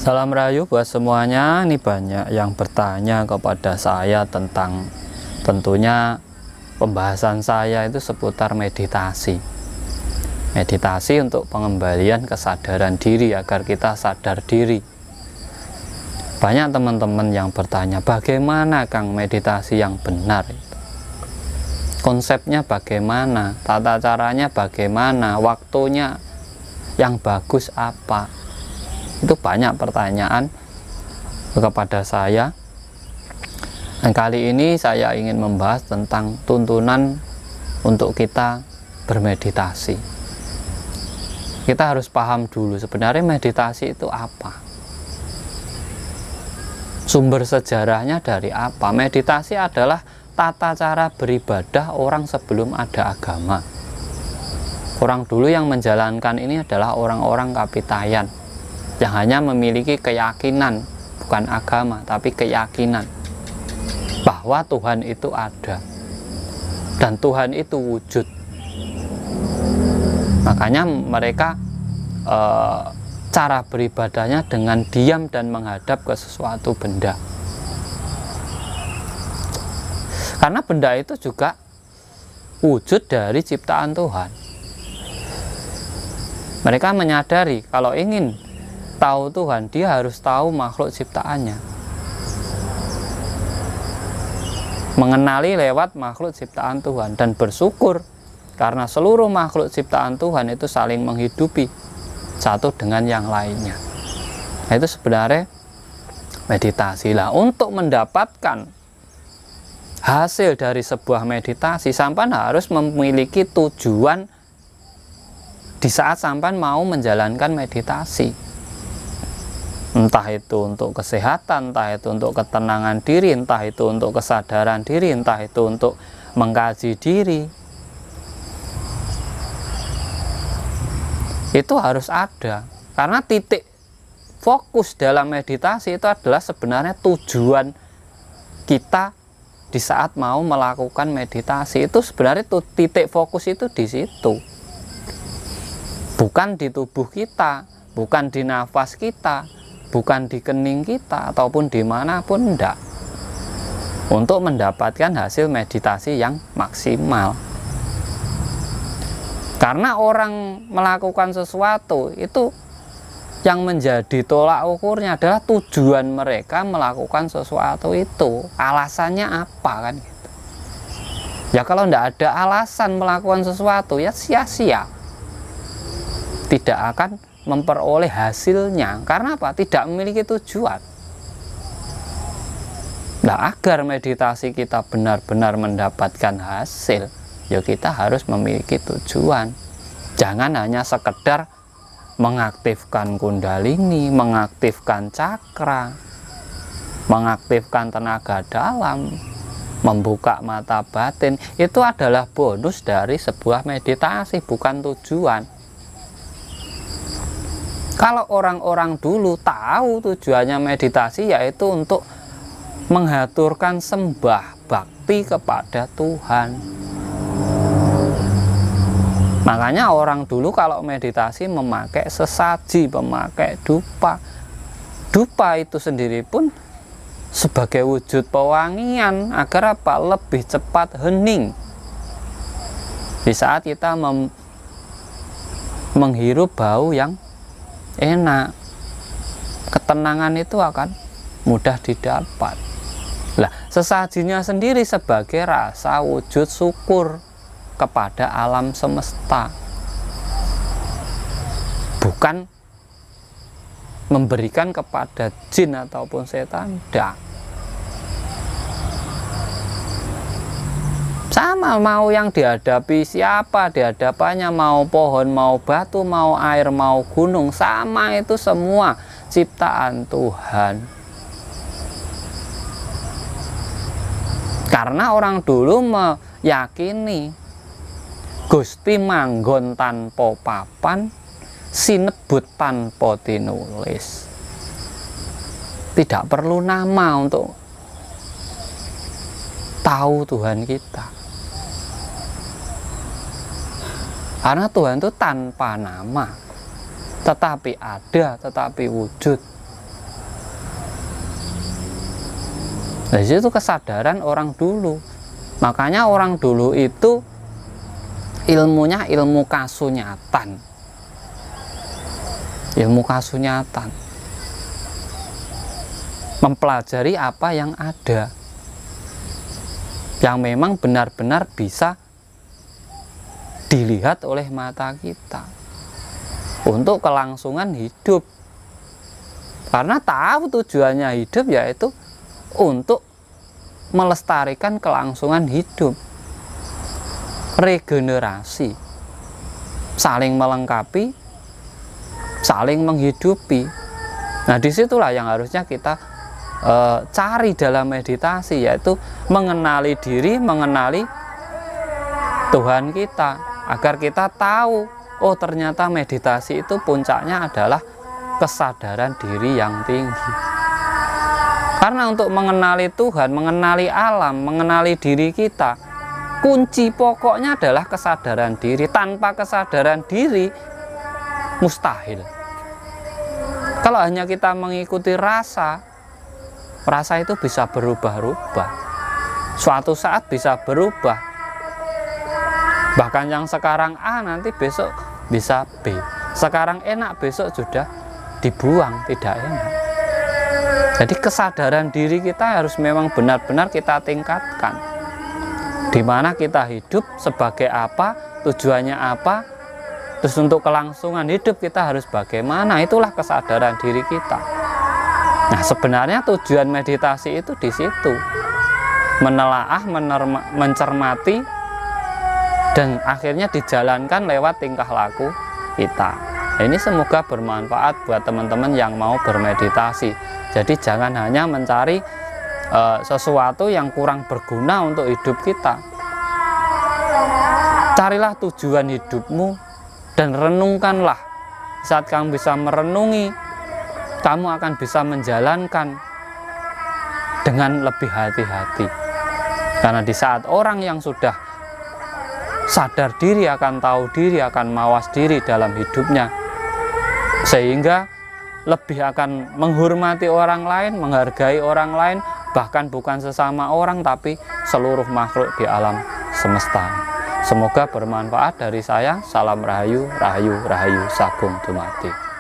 Salam rahayu buat semuanya. Ini banyak yang bertanya kepada saya tentang, tentunya pembahasan saya itu seputar meditasi. Meditasi untuk pengembalian kesadaran diri agar kita sadar diri. Banyak teman-teman yang bertanya, bagaimana Kang meditasi yang benar itu? Konsepnya bagaimana? Tata caranya bagaimana? Waktunya yang bagus apa? Itu banyak pertanyaan kepada saya. Dan kali ini saya ingin membahas tentang tuntunan untuk kita bermeditasi. Kita harus paham dulu sebenarnya meditasi itu apa. Sumber sejarahnya dari apa? Meditasi adalah tata cara beribadah orang sebelum ada agama. Orang dulu yang menjalankan ini adalah orang-orang Kapitayan yang hanya memiliki keyakinan, bukan agama, tapi keyakinan bahwa Tuhan itu ada dan Tuhan itu wujud. Makanya mereka cara beribadahnya dengan diam dan menghadap ke sesuatu benda, karena benda itu juga wujud dari ciptaan Tuhan. Mereka menyadari kalau ingin tahu Tuhan, dia harus tahu makhluk ciptaannya. Mengenali lewat makhluk ciptaan Tuhan dan bersyukur karena seluruh makhluk ciptaan Tuhan itu saling menghidupi satu dengan yang lainnya. Nah, itu sebenarnya meditasi lah. Untuk mendapatkan hasil dari sebuah meditasi, sampan harus memiliki tujuan di saat sampan mau menjalankan meditasi. Entah itu untuk kesehatan, entah itu untuk ketenangan diri, entah itu untuk kesadaran diri, entah itu untuk mengkaji diri. Itu harus ada, karena titik fokus dalam meditasi itu adalah sebenarnya tujuan kita di saat mau melakukan meditasi. Itu sebenarnya titik fokus itu di situ, bukan di tubuh kita, bukan di nafas kita, bukan di kening kita, ataupun dimanapun, enggak. Untuk mendapatkan hasil meditasi yang maksimal. Karena orang melakukan sesuatu itu yang menjadi tolak ukurnya adalah tujuan mereka melakukan sesuatu itu. Alasannya apa kan gitu. Ya kalau enggak ada alasan melakukan sesuatu, ya sia-sia. Tidak akan memperoleh hasilnya. Karena apa? Tidak memiliki tujuan. Nah, agar meditasi kita benar-benar mendapatkan hasil, ya kita harus memiliki tujuan. Jangan hanya sekedar mengaktifkan kundalini, mengaktifkan cakra, mengaktifkan tenaga dalam, membuka mata batin. Itu adalah bonus dari sebuah meditasi, bukan tujuan. Kalau orang-orang dulu tahu tujuannya meditasi yaitu untuk menghaturkan sembah bakti kepada Tuhan. Makanya orang dulu kalau meditasi memakai sesaji, memakai dupa. Dupa itu sendiri pun sebagai wujud pewangian agar apa? Lebih cepat hening. Di saat kita menghirup bau yang enak, ketenangan itu akan mudah didapat. Lah, sesajinya sendiri sebagai rasa wujud syukur kepada alam semesta, bukan memberikan kepada jin ataupun setan. Tidak. Sama, mau yang dihadapi siapa, dihadapannya mau pohon, mau batu, mau air, mau gunung, sama, itu semua ciptaan Tuhan. Karena orang dulu meyakini Gusti manggon tanpa papan, sinebut tanpa tinulis. Tidak perlu nama untuk tahu Tuhan kita. Karena Tuhan itu tanpa nama, tetapi ada, tetapi wujud. Dari situ kesadaran orang dulu. Makanya orang dulu itu ilmunya ilmu kasunyatan. Ilmu kasunyatan. Mempelajari apa yang ada, yang memang benar-benar bisa dilihat oleh mata kita untuk kelangsungan hidup. Karena tahu tujuannya hidup yaitu untuk melestarikan kelangsungan hidup, regenerasi, saling melengkapi, saling menghidupi. Nah, disitulah yang harusnya kita cari dalam meditasi, yaitu mengenali diri, mengenali Tuhan kita, agar kita tahu, oh ternyata meditasi itu puncaknya adalah kesadaran diri yang tinggi. Karena untuk mengenali Tuhan, mengenali alam, mengenali diri kita, kunci pokoknya adalah kesadaran diri. Tanpa kesadaran diri mustahil. Kalau hanya kita mengikuti rasa itu bisa berubah-ubah. Suatu saat bisa berubah. Bahkan yang sekarang A nanti besok bisa B. Sekarang enak, besok sudah dibuang, tidak enak. Jadi kesadaran diri kita harus memang benar-benar kita tingkatkan. Di mana kita hidup sebagai apa, tujuannya apa, terus untuk kelangsungan hidup kita harus bagaimana, itulah kesadaran diri kita. Nah, sebenarnya tujuan meditasi itu di situ. Menelaah, mencermati, dan akhirnya dijalankan lewat tingkah laku kita. Ini semoga bermanfaat buat teman-teman yang mau bermeditasi. Jadi jangan hanya mencari sesuatu yang kurang berguna untuk hidup kita. Carilah tujuan hidupmu dan renungkanlah. Saat kamu bisa merenungi, kamu akan bisa menjalankan dengan lebih hati-hati. Karena di saat orang yang sudah sadar diri, akan tahu diri, akan mawas diri dalam hidupnya, sehingga lebih akan menghormati orang lain, menghargai orang lain, bahkan bukan sesama orang tapi seluruh makhluk di alam semesta. Semoga bermanfaat dari saya. Salam Rahayu, Rahayu, Rahayu, Sagung Dumadi.